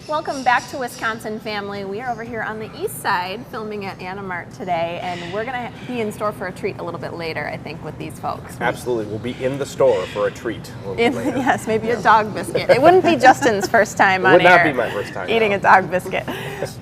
Welcome back to Wisconsin, family. We are over here on the east side filming at Anamart today, and we're going to be in store for a treat a little bit later, I think, with these folks. Absolutely. We'll be in the store for a treat a little bit later. Yes, maybe a dog biscuit. It wouldn't be Justin's first time on air. It would not air be my first time eating a dog biscuit.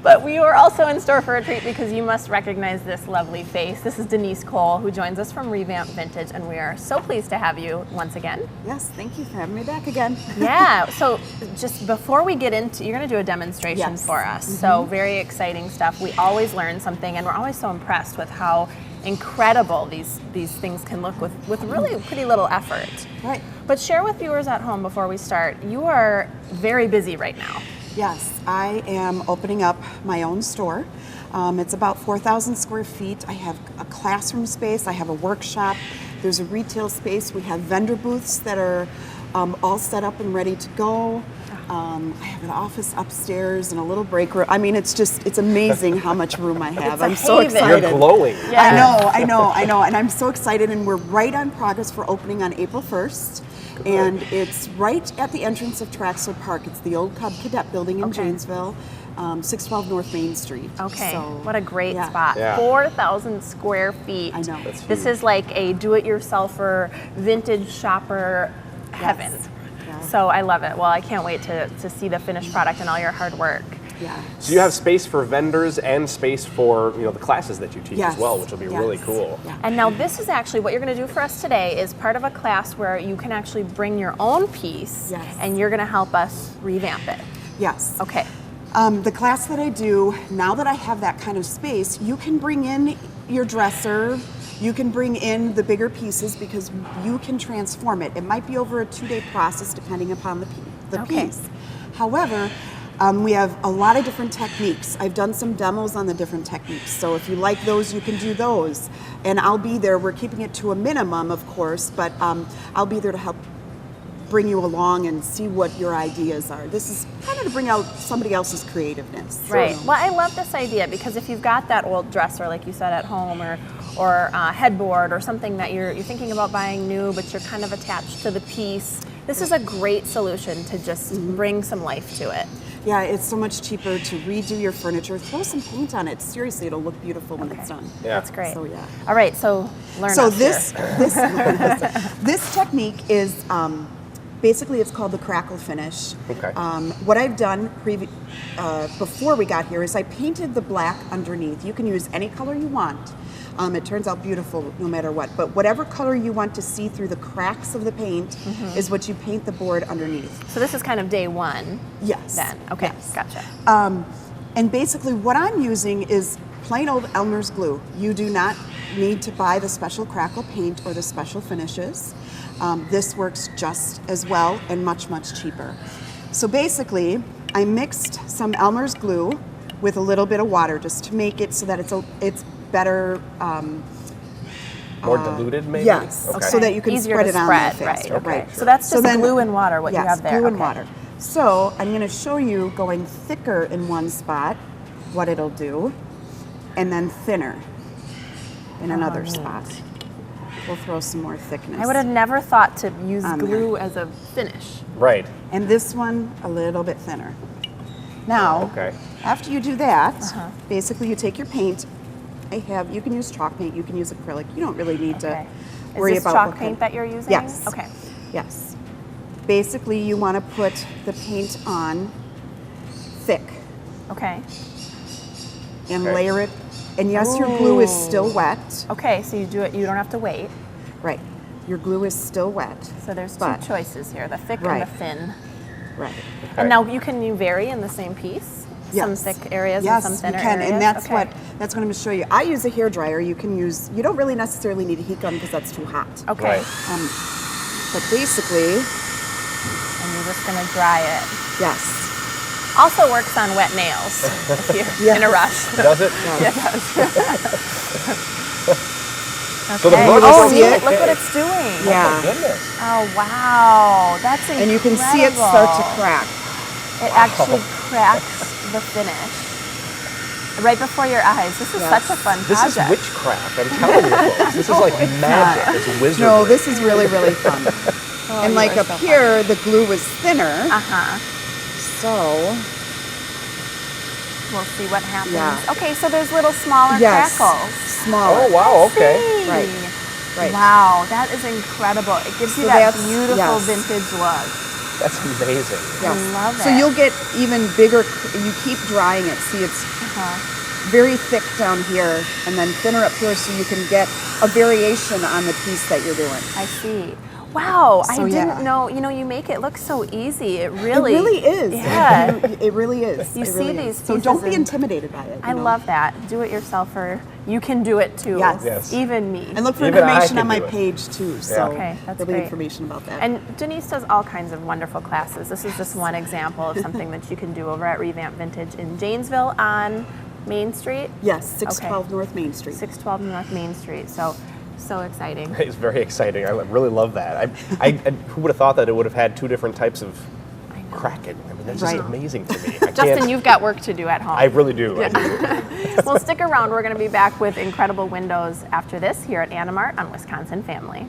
But we were also in store for a treat because you must recognize this lovely face. This is Denise Cole, who joins us from Revamped Vintage, and we are so pleased to have you once again. Yes, thank you for having me back again. Yeah, so just before we get into, you're going to do a demonstration for us. So very exciting stuff. We always learn something, and we're always so impressed with how incredible these things can look with really pretty little effort. Right. But share with viewers at home before we start, you are very busy right now. Yes, I am opening up my own store. It's about 4,000 square feet. I have a classroom space, I have a workshop, there's a retail space, we have vendor booths that are all set up and ready to go. I have an office upstairs and a little break room. I mean, it's amazing how much room I have. I'm so excited. You're glowing. Yeah. I know, and I'm so excited, and we're right on progress for opening on April 1st. Good. And it's right at the entrance of Traxler Park. It's the old Cub Cadet building in Janesville, 612 North Main Street. Okay, so, what a great spot. Yeah. 4,000 square feet. I know. This is like a do-it-yourselfer, vintage shopper heaven. Yes. Yeah. So I love it. Well, I can't wait to see the finished product and all your hard work. Yeah. So you have space for vendors and space for the classes that you teach Yes. as well, which will be really cool. Yeah. And now this is actually what you're going to do for us today is part of a class where you can actually bring your own piece and you're going to help us revamp it. Yes. Okay. The class that I do, now that I have that kind of space, you can bring in your dresser, you can bring in the bigger pieces because you can transform it. It might be over a 2-day process depending upon the piece. However, we have a lot of different techniques. I've done some demos on the different techniques. So if you like those, you can do those. And I'll be there. We're keeping it to a minimum, of course, but I'll be there to help bring you along and see what your ideas are. This is kind of to bring out somebody else's creativeness. Right. Well, I love this idea because if you've got that old dresser, like you said, at home or headboard or something that you're thinking about buying new, but you're kind of attached to the piece, this is a great solution to just bring some life to it. Yeah, it's so much cheaper to redo your furniture. Throw some paint on it. Seriously, it'll look beautiful when it's done. Yeah. That's great. So yeah. All right, so learn So us this technique is basically it's called the crackle finish. Okay. What I've done before we got here is I painted the black underneath. You can use any color you want. It turns out beautiful no matter what. But whatever color you want to see through the cracks of the paint is what you paint the board underneath. So this is kind of day one. Yes. Then. Okay, Yes. gotcha. And basically what I'm using is plain old Elmer's glue. You do not need to buy the special crackle paint or the special finishes. This works just as well and much, much cheaper. So basically, I mixed some Elmer's glue with a little bit of water just to make it so that it's better. More diluted, maybe? Yes, Okay. so that you can Easier spread to it on spread, there faster. right? Right. So that's just then, glue and water. What you yes, have there. glue and water. So I'm going to show you going thicker in one spot, what it'll do, and then thinner in another spot. We'll throw some more thickness. I would have never thought to use glue as a finish. Right. And this one a little bit thinner. Now, after you do that, basically you take your paint. You can use chalk paint, you can use acrylic. You don't really need to worry Is this about chalk paint that you're using? Yes. Okay. Yes. Basically, you want to put the paint on thick Okay. and layer it. And yes, your glue is still wet. Okay, so you do it. You don't have to wait. Right. Your glue is still wet. So there's two choices here: the thick and the thin. Right. Okay. And now you vary in the same piece. Some thick areas and some thinner areas. And that's what I'm going to show you. I use a hairdryer. You don't really necessarily need a heat gun because that's too hot. Okay. Right. But basically, And you're just going to dry it. yes. Also works on wet nails if you're in a rush. Does it? Yeah, it does. So the more Oh, see neat. it? Look what it's doing. Yeah. Oh, goodness. Oh, wow. That's incredible. And you can see it start to crack. It actually cracks the finish right before your eyes. This is such a fun This project. is witchcraft, I'm telling you folks. This is like magic. It's wizardry. No, this is really, really fun. And like up here, the glue was thinner. Uh-huh. So We'll see what happens. Yeah. Okay, so there's little smaller Yes. crackles. Smaller. Oh, wow, okay. See. Right. Right. Wow, that is incredible. It gives you So that that's- beautiful yes. vintage look. That's amazing. Yes. I love So it. you'll get even bigger, you keep drying it. See, it's very thick down here and then thinner up here so you can get a variation on the piece that you're doing. I see. Wow, So, I yeah. didn't know. You know, you make it look so easy. It really, It really is. Yeah. It really is. You It see really these is. So don't be pieces and- intimidated by it. I love that. Do it yourselfer. You can do it too. Yes. Yes. Even me. And look for Even I information can on my do it. page too. So Yeah. Okay, that's there'll be great. information about that. And Denise does all kinds of wonderful classes. This is just one example of something that you can do over at Revamped Vintage in Janesville on Main Street. yes, 612 North Main Street. 612 North Main Street. So exciting. It's very exciting. I really love that. Who would have thought that it would have had two different types of cracking? I mean, that's just Right. amazing to me. I Justin, can't- you've got work to do at home. I really do. I do. Well, stick around. We're going to be back with incredible windows after this here at Animart on Wisconsin Family.